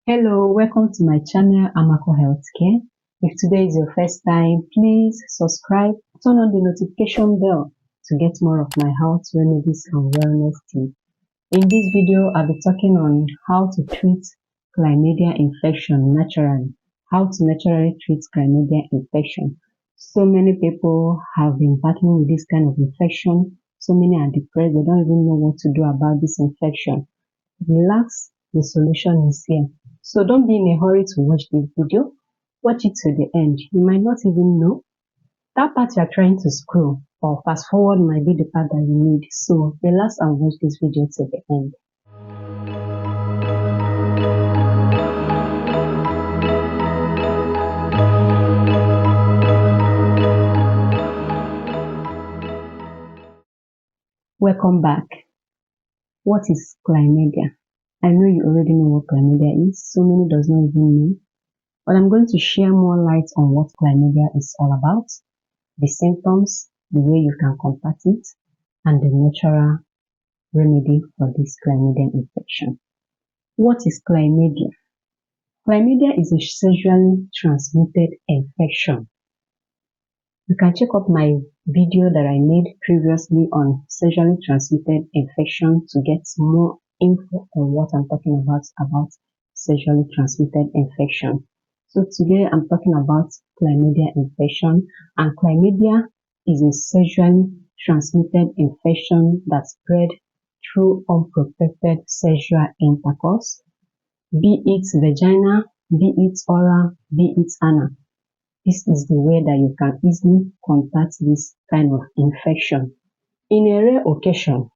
Hello, welcome to my channel Amako Healthcare. If today is your first time, please subscribe, turn on the notification bell to get more of my health remedies and wellness tips. In this video, I'll be talking on how to treat chlamydia infection naturally. How to naturally treat chlamydia infection. So many people have been battling with this kind of infection. So many are depressed. They don't even know what to do about this infection. Relax, the solution is here. So don't be in a hurry to watch this video. Watch it to the end. You might not even know that part you are trying to scroll or fast forward might be the part that you need. So relax and watch this video to the end. Welcome back. What is chlamydia? I know you already know what chlamydia is. So many does not even know. But I'm going to share more light on what chlamydia is all about, the symptoms, the way you can combat it, and the natural remedy for this chlamydia infection. What is chlamydia? Chlamydia is a sexually transmitted infection. You can check out my video that I made previously on sexually transmitted infection to get more info on what I'm talking about sexually transmitted infection. So today I'm talking about chlamydia infection, and chlamydia is a sexually transmitted infection that spread through unprotected sexual intercourse, be it vagina, be it oral, be it anal. This is the way that you can easily contact this kind of infection. In a rare occasion,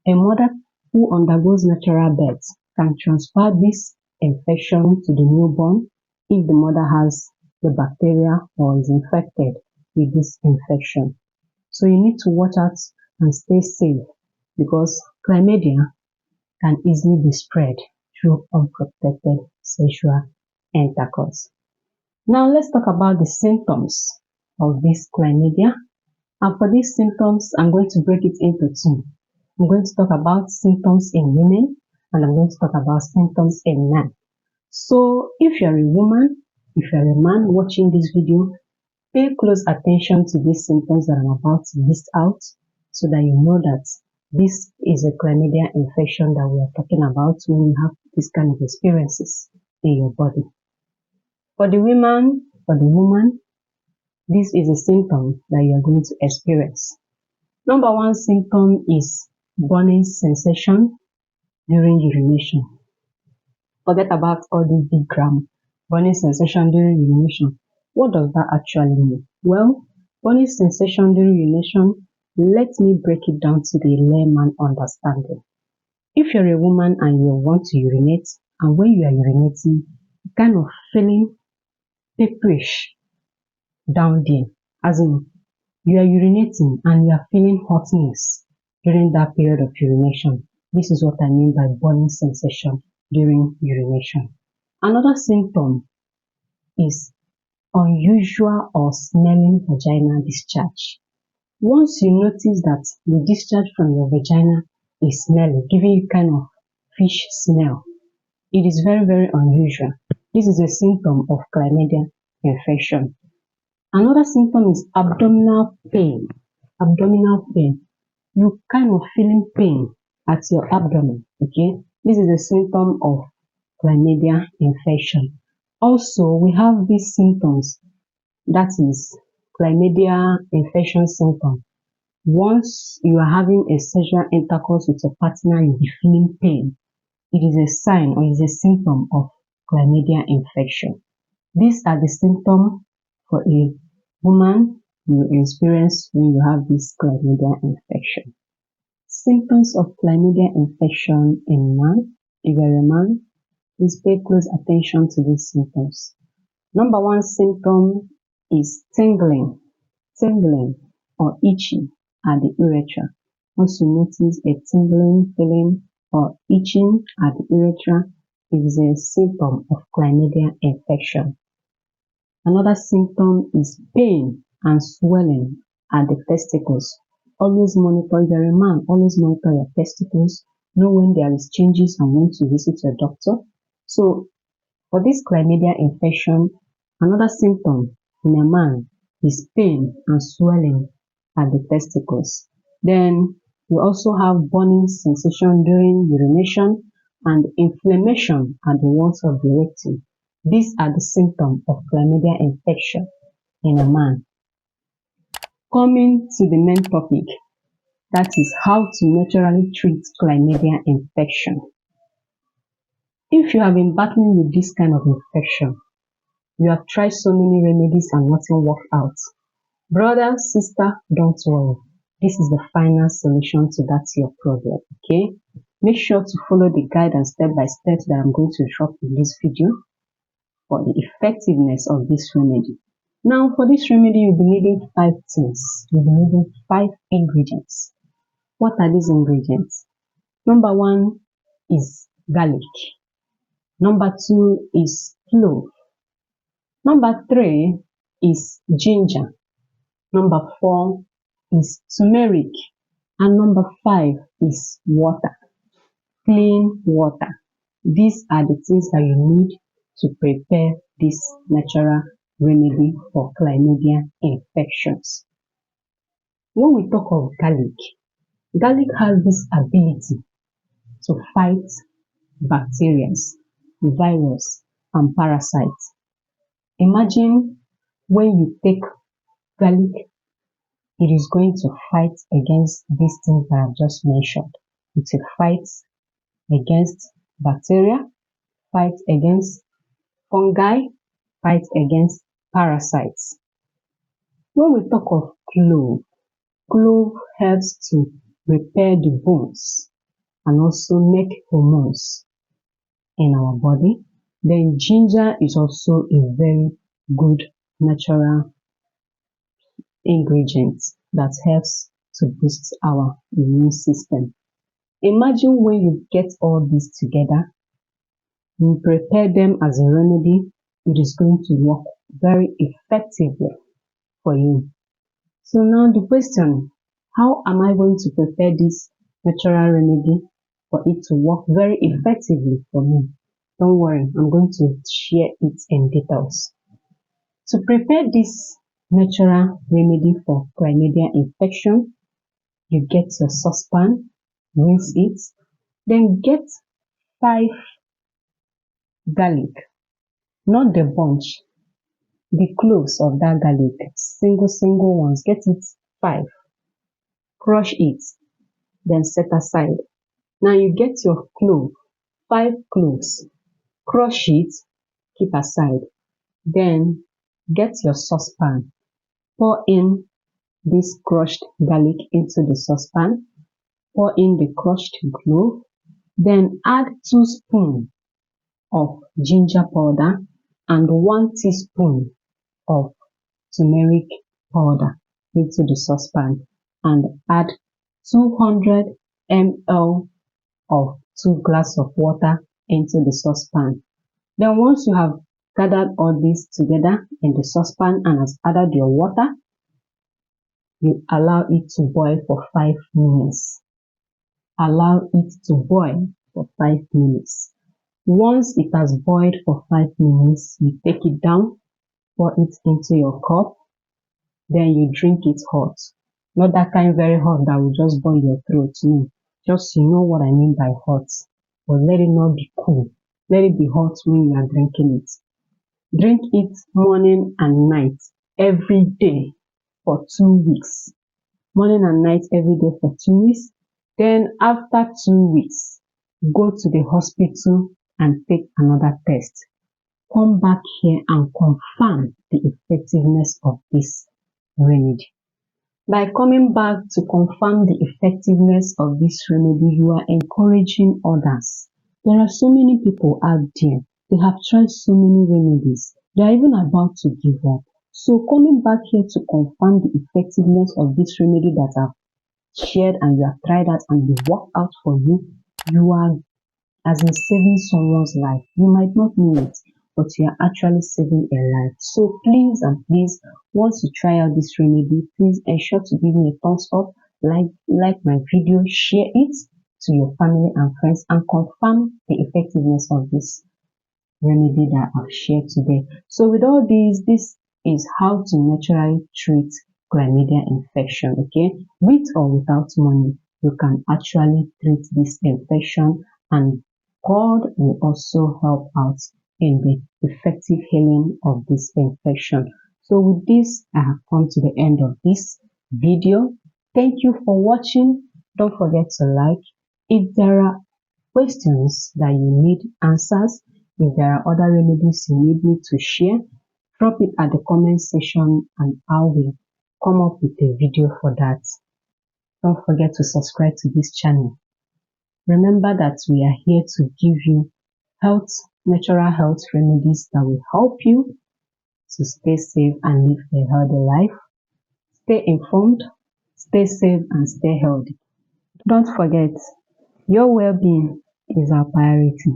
a mother who undergoes natural birth can transfer this infection to the newborn if the mother has the bacteria or is infected with this infection. So you need to watch out and stay safe because chlamydia can easily be spread through unprotected sexual intercourse. Now let's talk about the symptoms of this chlamydia. And for these symptoms, I'm going to break it into two. I'm going to talk about symptoms in women and I'm going to talk about symptoms in men. So if you're a woman, if you're a man watching this video, pay close attention to these symptoms that I'm about to list out so that you know that this is a chlamydia infection that we are talking about when you have this kind of experiences in your body. For the woman, this is a symptom that you are going to experience. Number one symptom is burning sensation during urination. Forget about all these big grammar. Burning sensation during urination. What does that actually mean? Well, burning sensation during urination, let me break it down to the layman understanding. If you're a woman and you want to urinate, and when you are urinating, you're kind of feeling pepperish down there, as in you are urinating and you are feeling hotness during that period of urination. This is what I mean by burning sensation during urination. Another symptom is unusual or smelling vaginal discharge. Once you notice that the discharge from your vagina is smelly, giving you kind of fish smell, it is very, very unusual. This is a symptom of chlamydia infection. Another symptom is abdominal pain. Abdominal pain. You kind of feeling pain at your abdomen, okay? This is a symptom of chlamydia infection. Also, we have these symptoms, that is chlamydia infection symptom. Once you are having a sexual intercourse with your partner, you'll be feeling pain. It is a sign or is a symptom of chlamydia infection. These are the symptoms for a woman you experience when you have this chlamydia infection. Symptoms of chlamydia infection in man. If you're a man, please pay close attention to these symptoms. Number one symptom is tingling or itching at the urethra. Once you notice a tingling feeling or itching at the urethra, it is a symptom of chlamydia infection. Another symptom is pain and swelling at the testicles. Always monitor, if you're a man, always monitor your testicles. Know when there is changes and when to visit your doctor. So For this chlamydia infection, another symptom in a man is pain and swelling at the testicles. Then we also have burning sensation during urination and inflammation at the walls of the rectum. These are the symptoms of chlamydia infection in a man. Coming to the main topic, that is how to naturally treat chlamydia infection. If you have been battling with this kind of infection, you have tried so many remedies and nothing worked out. Brother, sister, don't worry. This is the final solution to that your problem, okay? Make sure to follow the guidance step by step that I'm going to drop in this video for the effectiveness of this remedy. Now, for this remedy, you'll be needing 5 things. You'll be needing 5 ingredients. What are these ingredients? Number 1 is garlic. Number 2 is clove. Number 3 is ginger. Number 4 is turmeric. And number 5 is water. Clean water. These are the things that you need to prepare this natural remedy for chlamydia infections. When we talk of garlic, garlic has this ability to fight bacteria, virus, and parasites. Imagine when you take garlic, it is going to fight against these things that I've just mentioned. It will fight against bacteria, fight against fungi, fight against parasites. When we talk of clove, clove helps to repair the bones and also make hormones in our body. Then ginger is also a very good natural ingredient that helps to boost our immune system. Imagine when you get all these together, you prepare them as a remedy, it is going to work very effectively for you. So now the question, how am I going to prepare this natural remedy for it to work very effectively for me? Don't worry, I'm going to share it in details. To prepare this natural remedy for chlamydia infection, you get your saucepan, rinse it, then get 5 garlic, not the bunch, the cloves of that garlic, single ones, get it 5, crush it, then set aside. Now you get your clove, 5 cloves, crush it, keep aside. Then get your saucepan, pour in this crushed garlic into the saucepan, pour in the crushed clove, then add 2 spoons of ginger powder and 1 teaspoon of turmeric powder into the saucepan and add 200 ml of 2 glasses of water into the saucepan. Then once you have gathered all this together in the saucepan and has added your water, you allow it to boil for 5 minutes. Allow it to boil for 5 minutes. Once it has boiled for 5 minutes, you take it down, pour it into your cup, then you drink it hot. Not that kind very hot that will just burn your throat. No, just you know what I mean by hot. But let it not be cool. Let it be hot when you are drinking it. Drink it morning and night every day for 2 weeks. Morning and night every day for 2 weeks. Then after 2 weeks, go to the hospital and take another test. Come back here and confirm the effectiveness of this remedy. By coming back to confirm the effectiveness of this remedy, you are encouraging others. There are so many people out there. They have tried so many remedies. They are even about to give up. So coming back here to confirm the effectiveness of this remedy that I've shared and you have tried that and it worked out for you, you are as in saving someone's life. You might not know it, but you are actually saving a life. So please and please, once you try out this remedy, please ensure to give me a thumbs up, like my video, share it to your family and friends, and confirm the effectiveness of this remedy that I've shared today. So with all these, this is how to naturally treat chlamydia infection, okay? With or without money, you can actually treat this infection, and God will also help out in the effective healing of this infection. So with this, I have come to the end of this video. Thank you for watching. Don't forget to like. If there are questions that you need answers, if there are other remedies you need me to share, drop it at the comment section and I will come up with a video for that. Don't forget to subscribe to this channel. Remember that we are here to give you natural health remedies that will help you to stay safe and live a healthy life. Stay informed, stay safe, and stay healthy. Don't forget, your well-being is our priority.